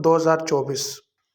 2024।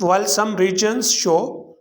While some regions show,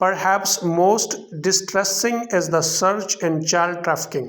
Perhaps most distressing is the surge in child trafficking,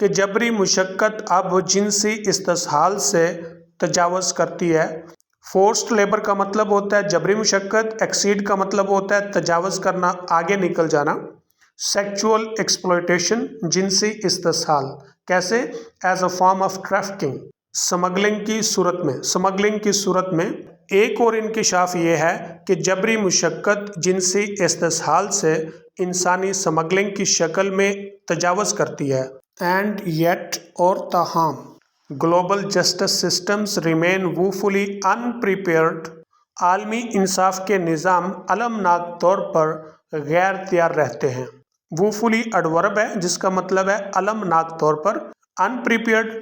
کہ جبری مشقت اب جنسی استحصال سے تجاوز کرتی ہے۔ فورسڈ لیبر کا مطلب ہوتا ہے جبری مشقت، ایکسیڈ کا مطلب ہوتا ہے تجاوز کرنا، آگے نکل جانا۔ سیکچول ایکسپلائٹیشن جنسی استحصال، کیسے؟ As a form of trafficking, smuggling کی صورت میں۔ ایک اور انکشاف یہ ہے کہ جبری مشقت جنسی استحصال سے انسانی سمگلنگ کی شکل میں تجاوز کرتی ہے۔ اینڈ یٹ، اور تاہم، گلوبل جسٹس سسٹمز ریمین ووفلی انپریپیئرڈ، عالمی انصاف کے نظام المناک طور پر غیر تیار رہتے ہیں۔ ووفلی ایڈورب ہے جس کا مطلب ہے المناک طور پر، انپریپیئرڈ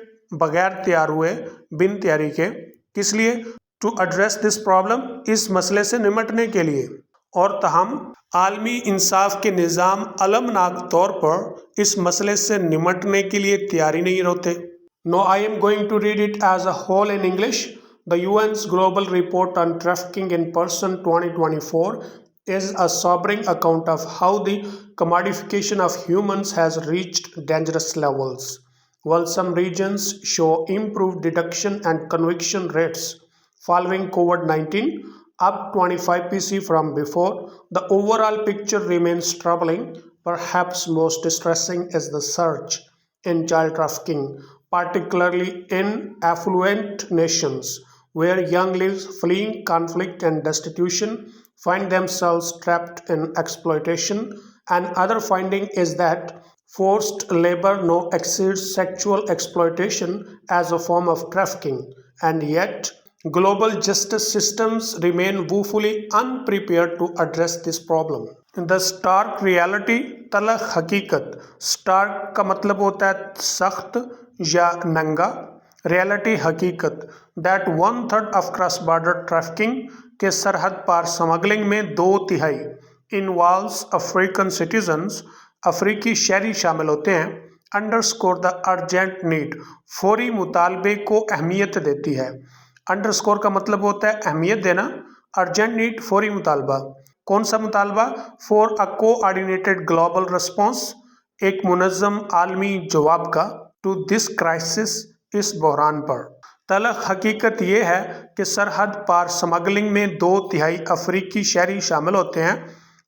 بغیر تیار ہوئے، بن تیاری کے۔ کس لیے؟ ٹو ایڈریس دس پرابلم، اس مسئلے سے نمٹنے کے لیے۔ اور تاہم عالمی انصاف کے نظام المناک طور پر اس مسئلے سے نمٹنے کے لیے تیاری نہیں ہوتے۔ Now I am going to read it as a whole in English. The UN's Global Report on Trafficking in Person 2024 is a sobering account of how the commodification of humans has reached dangerous levels. While some regions show improved detection and conviction rates following COVID-19, up 25 pc from before, the overall picture remains troubling. Perhaps most distressing is the surge in child trafficking, particularly in affluent nations, where young lives fleeing conflict and destitution find themselves trapped in exploitation. Another finding is that forced labor now exceeds sexual exploitation as a form of trafficking, and yet global justice systems remain woefully unprepared to address this problem. The stark reality، تلخ حقیقت۔ stark کا مطلب ہوتا ہے سخت یا ننگا، reality حقیقت، that 1/3 of cross border trafficking کے سرحد پار سمگلنگ میں 2/3 involves African citizens، افریقی شہری شامل ہوتے ہیں۔ underscore the urgent need، فوری مطالبے کو اہمیت دیتی ہے۔ انڈرسکور کا مطلب ہوتا ہے اہمیت دینا، ارجنٹ نیڈ فوری مطالبہ۔ کون سا مطالبہ؟ فور اے کوآرڈینیٹڈ گلوبل رسپانس، ایک منظم عالمی جواب کا، ٹو دس کرائسس، اس بحران پر۔ تلخ حقیقت یہ ہے کہ سرحد پار سمگلنگ میں 2/3 افریقی شہری شامل ہوتے ہیں،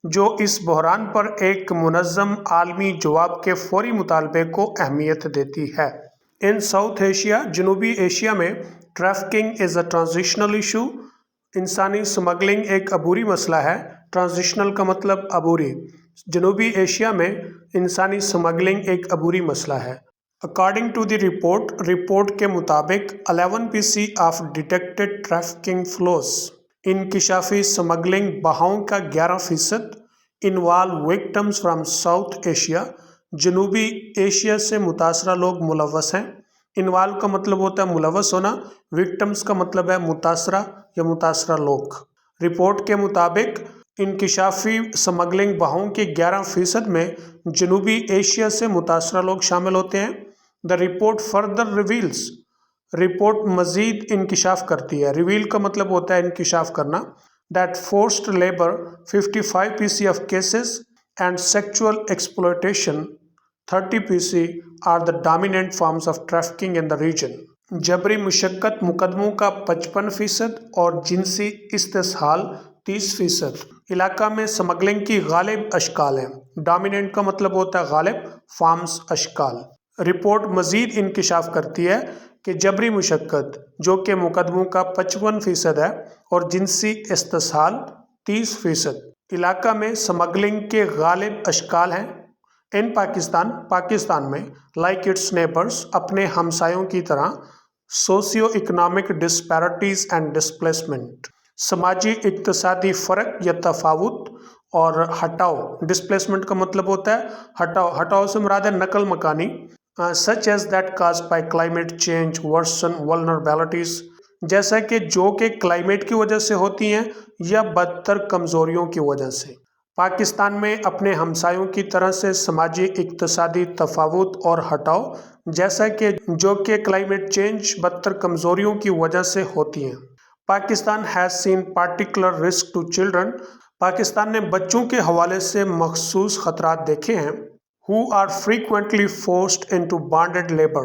جو اس بحران پر ایک منظم عالمی جواب کے فوری مطالبے کو اہمیت دیتی ہے۔ ان ساؤتھ ایشیا، جنوبی ایشیا میں، ٹریفکنگ از اے ٹرانزیشنل ایشو، انسانی سمگلنگ ایک عبوری مسئلہ ہے۔ ٹرانزیشنل کا مطلب عبوری۔ جنوبی ایشیا میں انسانی سمگلنگ ایک عبوری مسئلہ ہے۔ اکارڈنگ ٹو دی رپورٹ کے مطابق 11 pc of detected trafficking flows, انکشافی سمگلنگ بہاؤں کا 11% involve victims from South Asia, جنوبی ایشیا سے متاثرہ لوگ ملوث ہیں۔ انوالو کا مطلب ہوتا ہے ملوث ہونا، وکٹمز کا مطلب ہے متاثرہ یا متاثرہ لوگ۔ رپورٹ کے مطابق انکشافی سمگلنگ بہاؤں کے 11% میں جنوبی ایشیا سے متاثرہ لوگ شامل ہوتے ہیں۔ The report further reveals, report مزید انکشاف کرتی ہے، ریویل کا مطلب ہوتا ہے انکشاف کرنا، that forced labour 55 pc of cases and sexual exploitation 30 pc are the dominant forms of trafficking in the region. جبری مشقت مقدموں کا 55% اور جنسی استحصال 30%۔ علاقہ میں سمگلنگ کی غالب اشکال ہیں، ڈومیننٹ کا مطلب ہوتا ہے غالب، فارمز اشکال۔ رپورٹ مزید انکشاف کرتی ہے کہ جبری مشقت، جو کہ مقدموں کا 55% ہے، اور جنسی استحصال 30%، علاقہ میں سمگلنگ کے غالب اشکال ہیں۔ ان پاکستان میں، لائک اٹس نیبرز، اپنے ہمسایوں کی طرح، socio economic disparities and displacement, سماجی اقتصادی فرق یا تفاوت اور ہٹاؤ، ڈسپلیسمنٹ کا مطلب ہوتا ہے ہٹاؤ سے مراد ہے نقل مکانی، such as that caused by climate change worsen vulnerabilities, جیسا کہ جو کہ کلائمیٹ کی وجہ سے ہوتی ہیں یا بدتر کمزوریوں کی وجہ سے۔ پاکستان میں اپنے ہمسایوں کی طرح سے سماجی اقتصادی تفاوت اور ہٹاؤ، جیسا کہ جو کہ کلائمیٹ چینج بدتر کمزوریوں کی وجہ سے ہوتی ہیں۔ Pakistan has seen particular risk to children, Pakistan نے بچوں کے حوالے سے مخصوص خطرات دیکھے ہیں۔ who are frequently forced into bonded labor,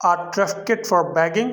are trafficked for begging,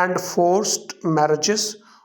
and forced marriages,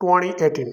2018,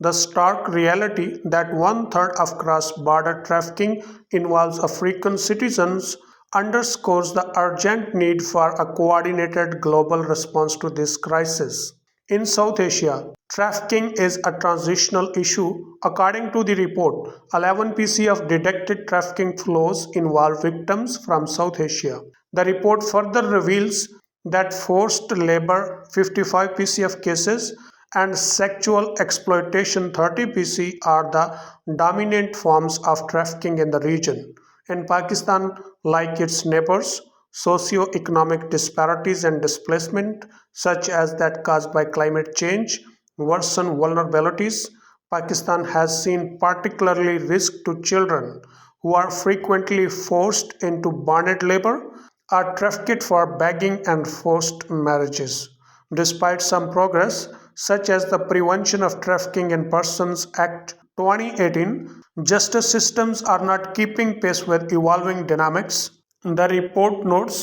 The stark reality that 1/3 of cross-border trafficking involves African citizens underscores the urgent need for a coordinated global response to this crisis. In South Asia, trafficking is a transitional issue. According to the report, 11 pc of detected trafficking flows involve victims from South Asia. The report further reveals that forced labor, 55 pc of cases, and sexual exploitation, 30 pc, are the dominant forms of trafficking in the region. In Pakistan, like its neighbors, socio-economic disparities and displacement, such as that caused by climate change, worsen vulnerabilities. Pakistan has seen particularly risk to children who are frequently forced into bonded labor, are trafficked for begging and forced marriages. Despite some progress, such as the Prevention of Trafficking in Persons Act 2018, justice systems are not keeping pace with evolving dynamics. The report notes,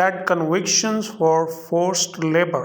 that convictions for forced labor,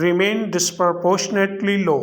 remain disproportionately low,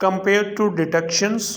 compared to detections,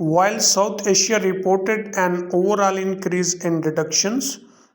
While South Asia reported an overall increase in deductions,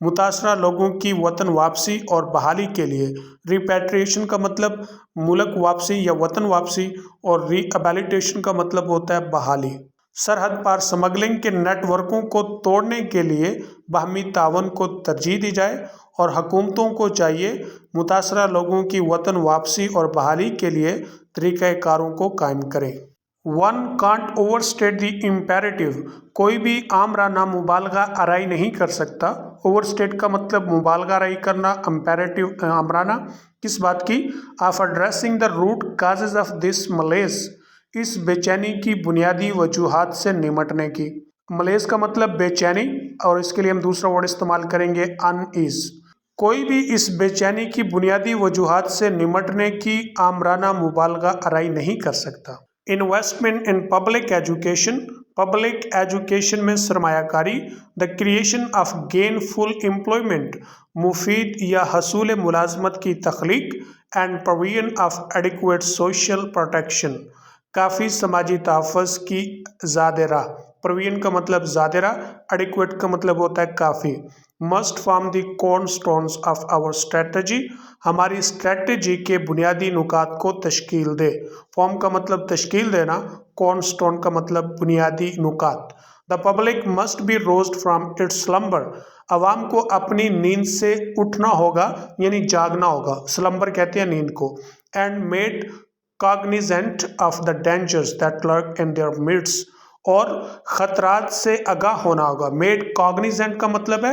متاثرہ لوگوں کی وطن واپسی اور بحالی کے لیے repatriation کا مطلب ملک واپسی یا وطن واپسی، اور ری ایبیلیٹیشن کا مطلب ہوتا ہے بحالی۔ سرحد پار سمگلنگ کے نیٹ ورکوں کو توڑنے کے لیے باہمی تعاون کو ترجیح دی جائے، اور حکومتوں کو چاہیے متاثرہ لوگوں کی وطن واپسی اور بحالی کے لیے طریقہ کاروں کو قائم کریں۔ One can't over state the imperative, کوئی بھی آمرانہ مبالغہ آرائی نہیں کر سکتا۔ اوور اسٹیٹ کا مطلب مبالغہ آرائی کرنا، امپیریٹیو آمرانہ، کس بات کی؟ Of addressing the root causes of this malaise, اس بے چینی کی بنیادی وجوہات سے نمٹنے کی۔ ملیز کا مطلب بے چینی، اور اس کے لیے ہم دوسرا ورڈ استعمال کریں گے ان ایز۔ کوئی بھی اس بے چینی کی بنیادی وجوہات سے نمٹنے کی آمرانہ مبالغہ آرائی نہیں کر سکتا۔ Investment in public education, public education میں سرمایہ کاری۔ The creation of gainful employment, مفید یا حصول ملازمت کی تخلیق۔ And provision of adequate social protection, کافی سماجی تحفظ کی زاد راہ۔ پروویژن کا مطلب زاد راہ، ایڈیکویٹ کا مطلب ہوتا ہے کافی۔ Must form the cornerstones of our strategy, ہماری اسٹریٹجی کے بنیادی نکات کو تشکیل دے۔ فارم کا مطلب تشکیل دینا، کورن سٹون کا مطلب بنیادی نکات۔ The public must be roused from its slumber, عوام کو اپنی نیند سے اٹھنا ہوگا، یعنی جاگنا ہوگا، سلمبر کہتے ہیں نیند کو۔ And made cognizant of the dangers that lurk in their midst، اور خطرات سے آگاہ ہونا ہوگا۔ میڈ cognizant کا مطلب ہے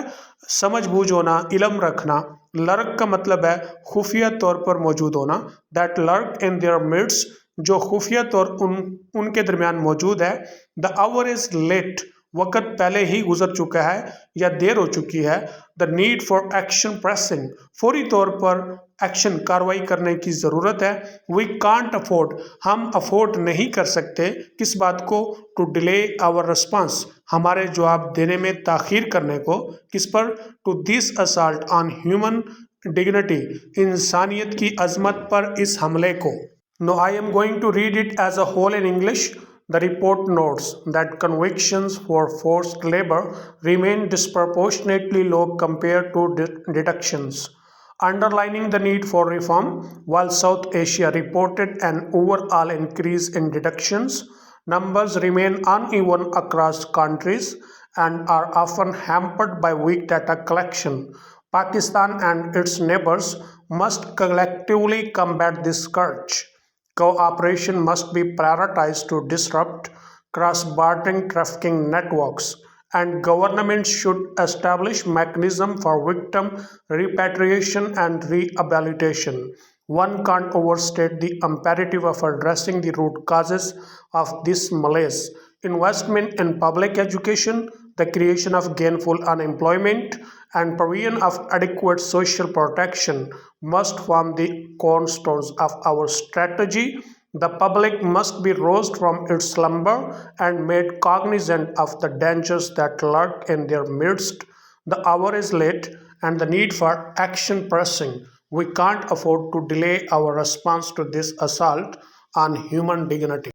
سمجھ بوجھ ہونا، علم رکھنا۔ لرک کا مطلب ہے خفیہ طور پر موجود ہونا۔ that lurk in their midst، جو خفیہ طور ان کے درمیان موجود ہے۔ the hour is late، وقت پہلے ہی گزر چکا ہے یا دیر ہو چکی ہے۔ the need for action pressing، فوری طور پر ایکشن کارروائی کرنے کی ضرورت ہے۔ we can't afford، ہم افورڈ نہیں کر سکتے، کس بات کو؟ to delay our response، ہمارے جواب دینے میں تاخیر کرنے کو۔ کس پر؟ to this assault on human dignity، انسانیت کی عظمت پر اس حملے کو۔ Now I am going to read it as a whole in English. The report notes that convictions for forced labor remain disproportionately low compared to deductions, underlining the need for reform. While South Asia reported an overall increase in deductions, numbers remain uneven across countries and are often hampered by weak data collection. Pakistan and its neighbors must collectively combat this scourge. Cooperation must be prioritized to disrupt cross-border trafficking networks, and governments should establish mechanisms for victim repatriation and rehabilitation. One can't overstate the imperative of addressing the root causes of this malaise. Investment in public education, the creation of gainful unemployment, and provision of adequate social protection must form the cornerstones of our strategy. The public must be roused from its slumber and made cognizant of the dangers that lurk in their midst. The hour is late and the need for action pressing. We can't afford to delay our response to this assault on human dignity.